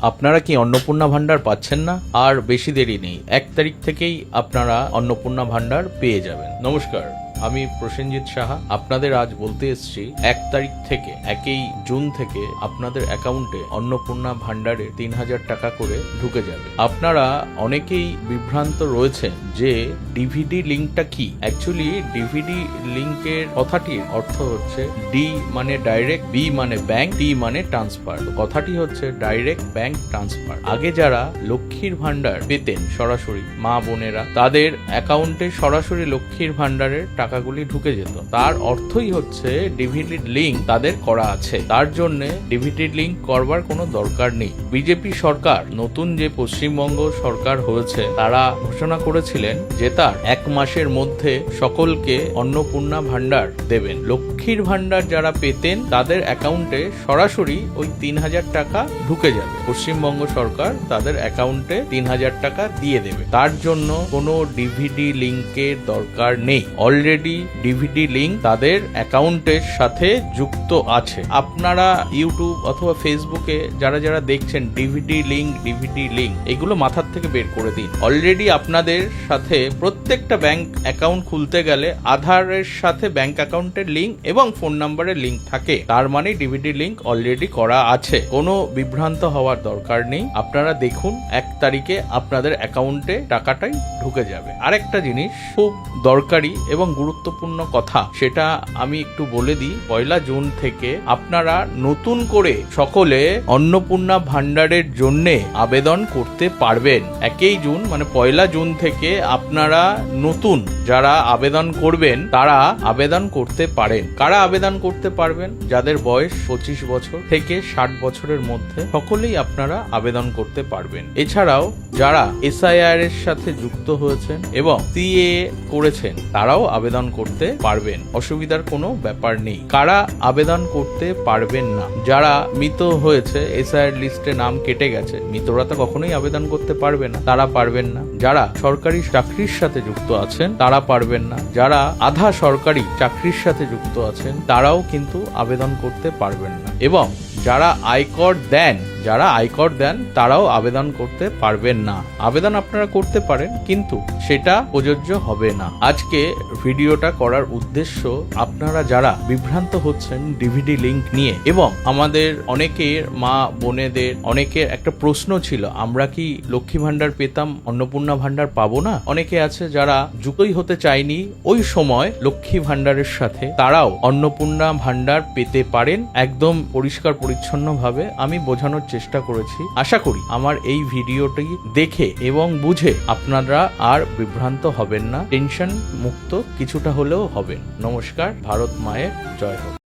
আপনারা কি অন্নপূর্ণা ভান্ডার পাচ্ছেন না? আর বেশি দেরি নেই, 1 তারিখ থেকেই আপনারা অন্নপূর্ণা ভান্ডার পেয়ে যাবেন। নমস্কার, আমি প্রসেনজিৎ সাহা আপনাদের আজ বলতে এসেছি 1 তারিখ থেকে 1 জুন থেকে আপনাদের অ্যাকাউন্টে অন্নপূর্ণা ভান্ডারে 3000 টাকা করে ঢুকে যাবে। আপনারা অনেকেই বিভ্রান্ত রয়েছেন যে ডিভিডি লিঙ্কটা কি। অ্যাকচুয়ালি ডিভিডি লিঙ্কের কথাটির অর্থ হচ্ছে ডি মানে ডাইরেক্ট, বি মানে ব্যাংক, টি মানে ট্রান্সফার। কথাটি হচ্ছে ডাইরেক্ট ব্যাংক ট্রান্সফার। আগে যারা লক্ষ্মীর ভান্ডার পেতেন সরাসরি মা বোনেরা, তাদের অ্যাকাউন্টে সরাসরি লক্ষ্মীর ভান্ডারের টাকাগুলি ঢুকে যেত। তার অর্থই হচ্ছে ডিভিডি লিঙ্ক তাদের করা আছে, তার জন্য ডিভিডি লিঙ্ক করবার কোনো দরকার নেই। বিজেপি সরকার, নতুন যে পশ্চিমবঙ্গ সরকার হয়েছে, তারা ঘোষণা করেছিলেন যে তার 1 মাসের মধ্যে সকলকে অন্নপূর্ণা ভান্ডার দেবেন। লক্ষ্মীর ভান্ডার যারা পেতেন তাদের অ্যাকাউন্টে সরাসরি ওই 3000 টাকা ঢুকে যাবে। পশ্চিমবঙ্গ সরকার তাদের অ্যাকাউন্টে 3000 টাকা দিয়ে দেবে। তার জন্য কোনো ডিভিডি লিঙ্কের দরকার নেই। অলরেডি ডিভিডি লিঙ্ক তাদের অ্যাকাউন্টের সাথে যুক্ত আছে। আপনারা ইউটিউব অথবা ফেসবুকে যারা যারা দেখছেন ডিভিডি লিঙ্ক এগুলো মাথার থেকে বের করে দিন। অলরেডি আপনাদের সাথে প্রত্যেকটা ব্যাংক অ্যাকাউন্ট খুলতে গেলে আধারের সাথে ব্যাংক অ্যাকাউন্টের লিঙ্ক এবং ফোন নাম্বারের লিঙ্ক থাকে, তার মানে ডিভিডি লিঙ্ক অলরেডি করা আছে। কোনো বিভ্রান্ত হওয়ার দরকার নেই। আপনারা দেখুন 1 তারিখে আপনাদের অ্যাকাউন্টে টাকাটাই ঢুকে যাবে। আরেকটা জিনিস খুব দরকারি এবং গুরুত্বপূর্ণ কথা, সেটা আমি একটু বলে দিই। 1 জুন থেকে আপনারা নতুন করে সকলে অন্নপূর্ণা ভান্ডারের জন্য আবেদন করতে পারবেন। 1 জুন মানে 1 জুন থেকে আপনারা নতুন যারা আবেদন করবেন তারা আবেদন করতে পারেন। কারা আবেদন করতে পারবেন? যাদের বয়স 25 বছর থেকে 60 বছরের মধ্যে সকলেই আপনারা আবেদন করতে পারবেন। এছাড়াও যারা SIR এর সাথে যুক্ত হয়েছেন এবং CA করেছেন তারাও আবেদন করতে পারবেন। অসুবিধার কোনো ব্যাপার নেই। কারা আবেদন করতে পারবেন না? যারা মৃত হয়েছে, SIR লিস্টে নাম কেটে গেছে, মৃতরা তো কখনোই আবেদন করতে পারবে না, তারা পারবেন না। যারা সরকারি চাকরির সাথে যুক্ত আছেন তারা পারবেন না। যারা আধা সরকারি চাকরির সাথে যুক্ত আছেন তারাও কিন্তু আবেদন করতে পারবেন না। এবং যারা আয়কর দেন তারাও আবেদন করতে পারবেন না। আবেদন আপনারা করতে পারেন কিন্তু সেটা প্রযোজ্য হবে না। আজকে ভিডিওটা করার উদ্দেশ্য, আপনারা যারা বিভ্রান্ত হচ্ছেন ডিভিডি লিঙ্ক নিয়ে, এবং আমাদের অনেকের মা বোনেদের অনেকের একটা প্রশ্ন ছিল, আমরা কি লক্ষ্মী ভান্ডার পেতাম, অন্নপূর্ণা ভান্ডার পাবো না? অনেকে আছে যারা যুক্তই হতে চায়নি ওই সময় লক্ষ্মী ভান্ডারের সাথে, তারাও অন্নপূর্ণা ভান্ডার পেতে পারেন একদম পরিষ্কার পরিচ্ছন্ন ভাবে। আমি বোঝানোর চেষ্টা করেছি। আশা করি আমার এই ভিডিওটি দেখে এবং বুঝে আপনারা আর বিভ্রান্ত হবেন না, টেনশন মুক্ত কিছুটা হলেও হবেন। নমস্কার, ভারত মায়ের জয় হোক।